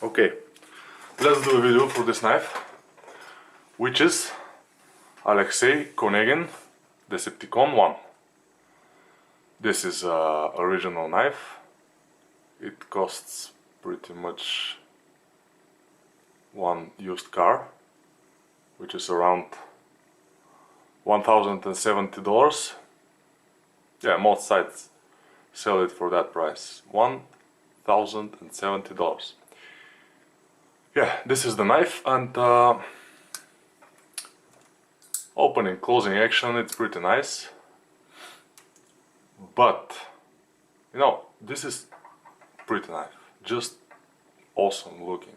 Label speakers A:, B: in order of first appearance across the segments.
A: Okay, let's do a video for this knife, which is Alexey Konygin Decepticon 1. This is an original knife. It costs pretty much one used car, which is around $1,070. Yeah, most sites sell it for that price, $1,070. Yeah, this is the knife, and opening, closing action, it's pretty nice. But, you know, this is pretty knife, just awesome looking,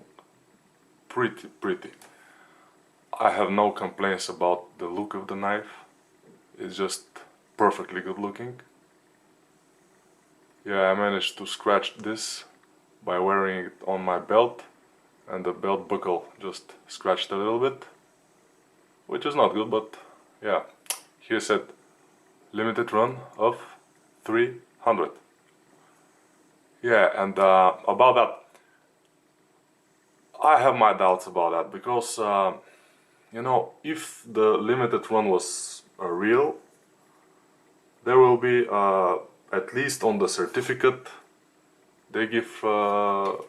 A: pretty. I have no complaints about the look of the knife. It's just perfectly good looking. Yeah, I managed to scratch this by wearing it on my belt, and the belt buckle just scratched a little bit, which is not good, but yeah. Here said limited run of 300. Yeah, and about that, I have my doubts about that, because you know, if the limited run was real, there will be at least on the certificate they give of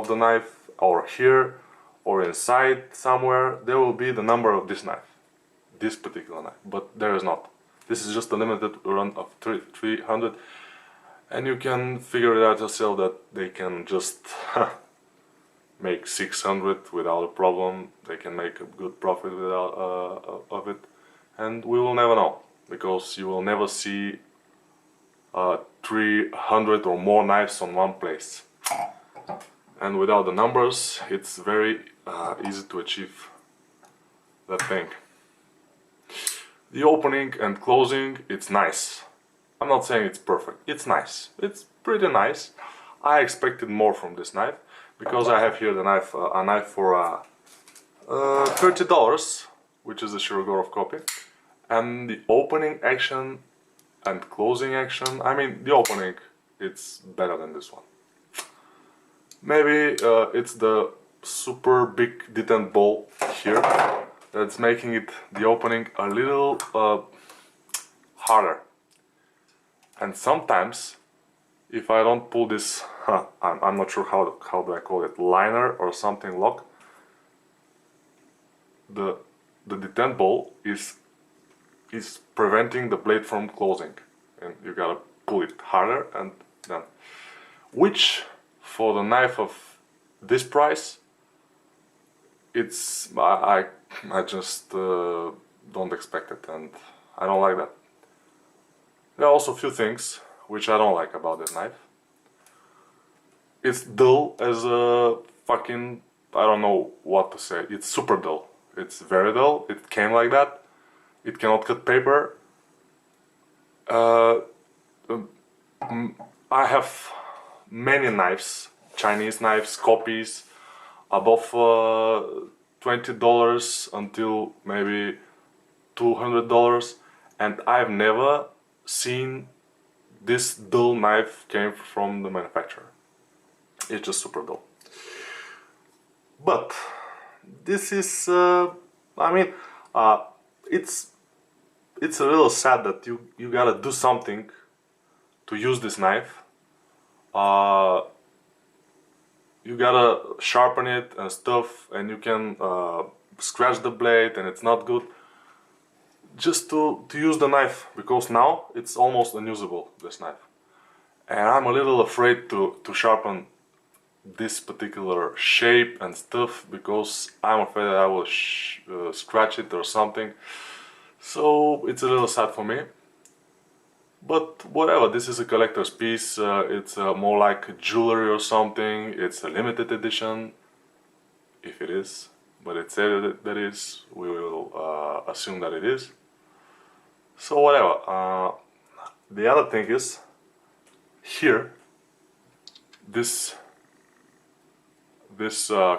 A: the knife, or here or inside somewhere, there will be the number of this knife, this particular knife, but there is not. This is just a limited run of 300, and you can figure it out yourself that they can just make 600 without a problem. They can make a good profit without of it, and we will never know, because you will never see 300 or more knives on one place. And without the numbers, it's very easy to achieve that thing. The opening and closing, it's nice. I'm not saying it's perfect, it's nice. It's pretty nice. I expected more from this knife, because I have here the knife, a knife for $30, which is a Shirogorov copy. And the opening action and closing action, I mean, the opening, it's better than this one. Maybe it's the super big detent ball here that's making it, the opening, a little harder. And sometimes, if I don't pull this, I'm not sure how do I call it, liner or something lock, the detent ball is preventing the blade from closing, and you gotta pull it harder, and then, which for the knife of this price, it's I just don't expect it, and I don't like that. There are also a few things which I don't like about this knife. It's dull as a fucking, I don't know what to say. It's super dull. It's very dull. It came like that. It cannot cut paper. I have many knives, Chinese knives, copies, above $20 until maybe $200, and I've never seen this dull knife came from the manufacturer. It's just super dull. But this is, I mean, it's a little sad that you gotta do something to use this knife. You gotta sharpen it and stuff, and you can scratch the blade, and it's not good. Just to use the knife, because now it's almost unusable, this knife. And I'm a little afraid to sharpen this particular shape and stuff, because I'm afraid that I will scratch it or something. So it's a little sad for me. But whatever, this is a collector's piece, it's more like jewelry or something, it's a limited edition, if it is, but it said that it is, we will assume that it is. So whatever, the other thing is, here, this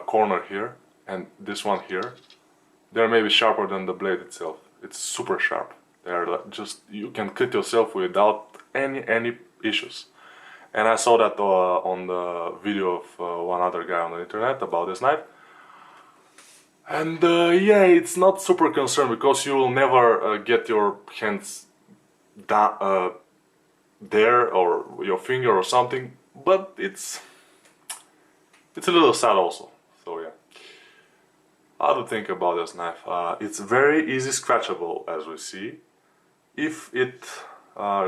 A: corner here and this one here, they're maybe sharper than the blade itself. It's super sharp. They're just, you can cut yourself without any issues. And I saw that on the video of one other guy on the internet about this knife. And yeah, it's not super concerned because you will never get your hands down, there, or your finger or something, but it's a little sad also. So yeah, how to think about this knife? It's very easy scratchable, as we see. If it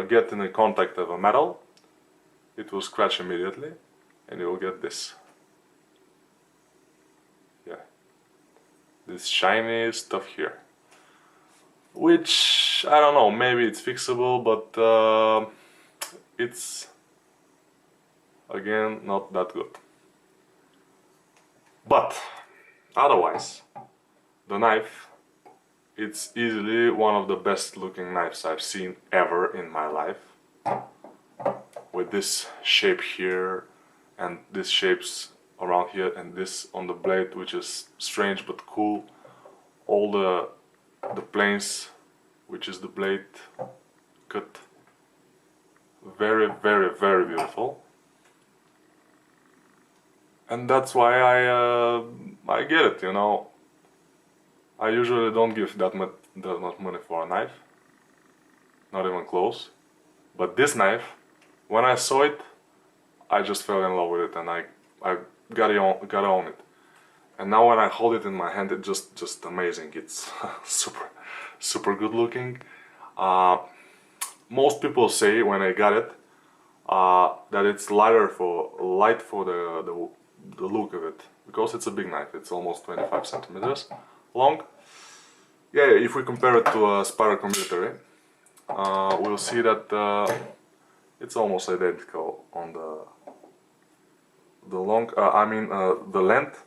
A: get in the contact of a metal, it will scratch immediately, and you will get this. Yeah, this shiny stuff here, which I don't know. Maybe it's fixable, but it's again not that good. But otherwise, the knife, it's easily one of the best looking knives I've seen ever in my life. With this shape here, and these shapes around here, and this on the blade, which is strange but cool. All the planes, which is the blade cut. Very, very, very beautiful. And that's why I get it, you know. I usually don't give that much money for a knife, not even close. But this knife, when I saw it, I just fell in love with it, and I gotta own it. And now when I hold it in my hand, it's just amazing. It's super good looking. Most people say when I got it that it's light for the look of it, because it's a big knife. It's almost 25 centimeters long. Yeah, if we compare it to a Spyderco Military, we'll see that it's almost identical on the the length.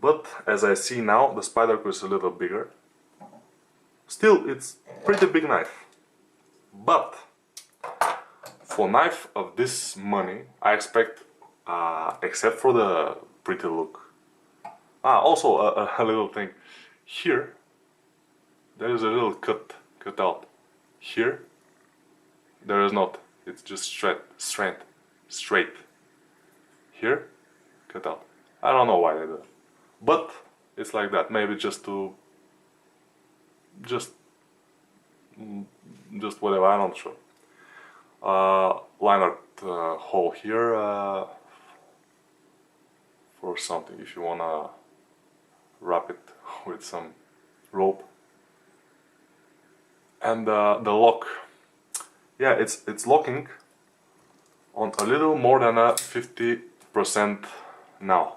A: But as I see now, the Spyderco is a little bigger. Still, it's pretty big knife. But for knife of this money, I expect, except for the pretty look. Also a little thing. Here, there is a little cut out. Here, there is not. It's just straight. Here, cut out. I don't know why they do it, but it's like that. Maybe just whatever. I'm not sure. Liner hole here for something if you wanna wrap it with some rope. And the lock, yeah, it's locking on a little more than a 50% now,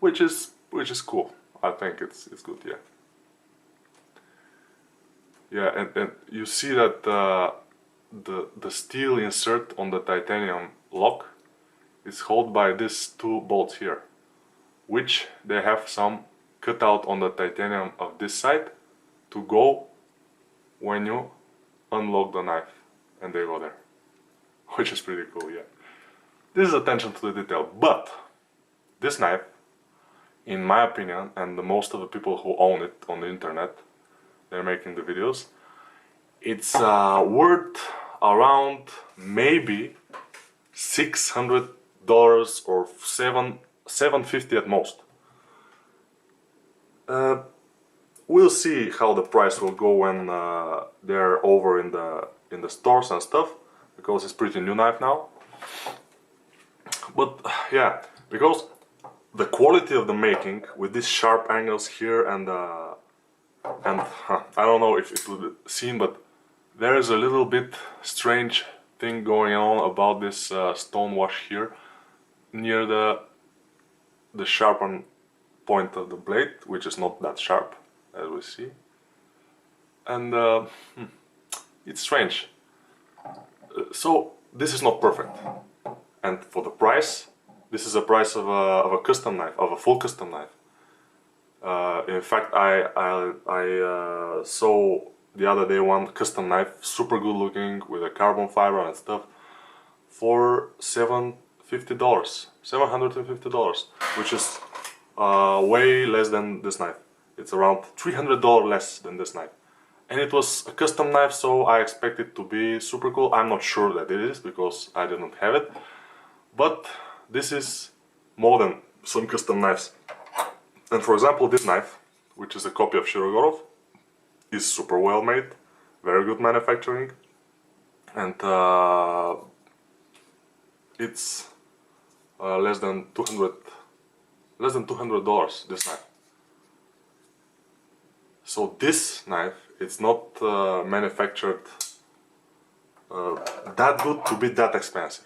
A: which is cool. I think it's good, yeah. Yeah, and you see that the steel insert on the titanium lock is held by these two bolts here, which they have some cut out on the titanium of this side to go when you unlock the knife, and they go there, which is pretty cool, yeah. This is attention to the detail, but this knife, in my opinion, and the most of the people who own it on the internet, they're making the videos, it's worth around maybe $600 or $750 at most. We'll see how the price will go when they're over in the stores and stuff, because it's pretty new knife now. But yeah, because the quality of the making with these sharp angles here and I don't know if it will be seen, but there is a little bit strange thing going on about this stone wash here near the sharpened point of the blade, which is not that sharp, as we see. And it's strange. So this is not perfect. And for the price, this is a price of a custom knife, of a full custom knife. In fact, I saw the other day one custom knife, super good looking, with a carbon fiber and stuff, for $750, which is way less than this knife. It's around $300 less than this knife. and it was a custom knife, so I expect it to be super cool. I'm not sure that it is because I didn't have it, but this is more than some custom knives. And for example, this knife, which is a copy of Shirogorov, is super well made, very good manufacturing, and it's less than $200. This knife. So this knife, it's not manufactured that good to be that expensive.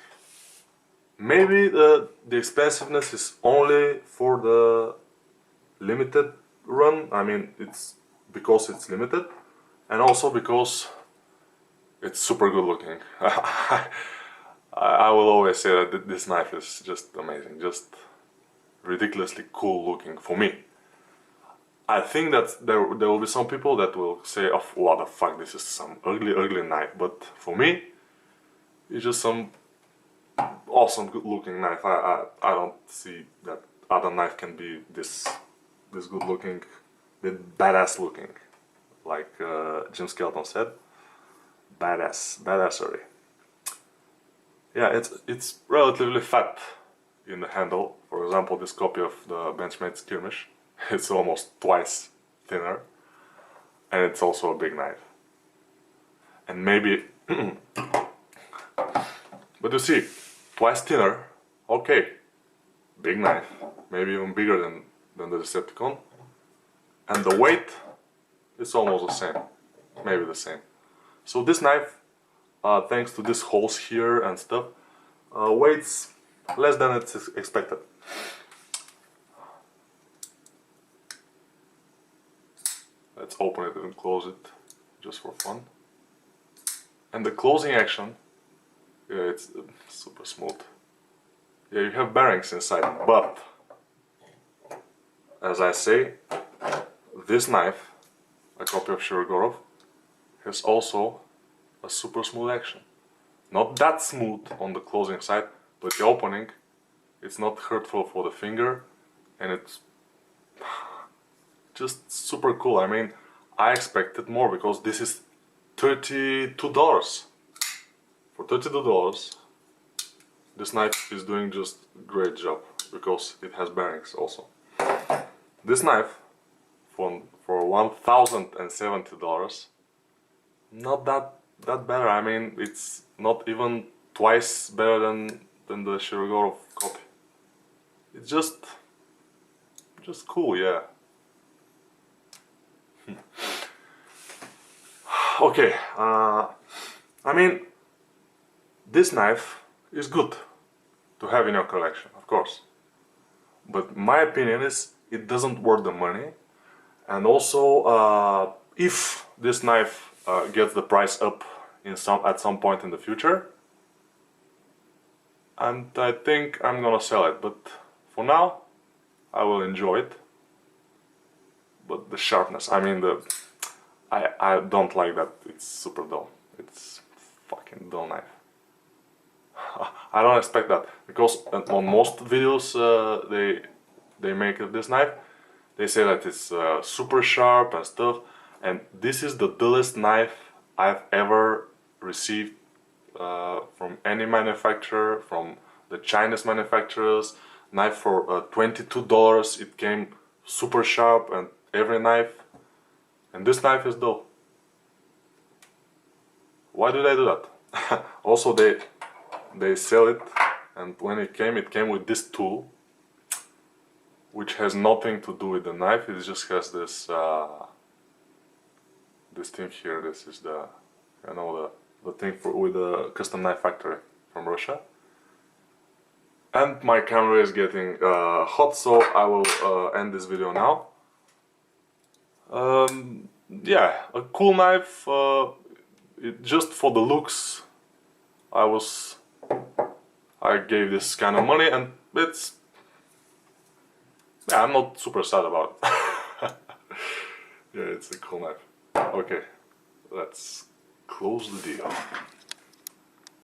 A: Maybe the expensiveness is only for the limited run. I mean, it's because it's limited, and also because it's super good looking. I will always say that this knife is just amazing, just ridiculously cool looking for me. I think that there will be some people that will say, "Oh, what the fuck, this is some ugly knife." But for me, it's just some awesome good looking knife. I don't see that other knife can be this good looking, badass looking, like Jim Skelton said. Badassery. Yeah, it's relatively fat in the handle. For example, this copy of the Benchmade Skirmish, it's almost twice thinner, and it's also a big knife. And maybe, but you see, twice thinner, okay, big knife, maybe even bigger than the Decepticon, and the weight is almost the same, maybe the same. So this knife, thanks to these holes here and stuff, weighs less than it's expected. Let's open it and close it just for fun. And the closing action, yeah, it's super smooth. Yeah, you have bearings inside, but as I say, this knife, a copy of Shirogorov, has also a super smooth action. Not that smooth on the closing side, but the opening, it's not hurtful for the finger, and it's just super cool. I mean, I expected more because this is $32. For $32, this knife is doing just a great job because it has bearings also. This knife for $1,070, not that better. I mean, it's not even twice better than the Shirogorov copy. It's just cool, yeah. Okay, I mean, this knife is good to have in your collection, of course. But my opinion is it doesn't worth the money, and also if this knife gets the price up at some point in the future, and I think I'm gonna sell it. But for now, I will enjoy it. But the sharpness, I mean, I don't like that. It's super dull. It's fucking dull knife. I don't expect that because on most videos they make of this knife, they say that it's super sharp and stuff, and this is the dullest knife I've ever received from any manufacturer, from the Chinese manufacturers. Knife for $22, it came super sharp, and every knife, and this knife is dull. Why do they do that? Also, they sell it, and when it came with this tool, which has nothing to do with the knife. It just has this this thing here. This is the, you know, the thing with the custom knife factory from Russia. And my camera is getting hot, so I will end this video now. Yeah, a cool knife. Just for the looks, I gave this kind of money, and it's, yeah, I'm not super sad about it. Yeah, it's a cool knife. Okay, let's close the deal.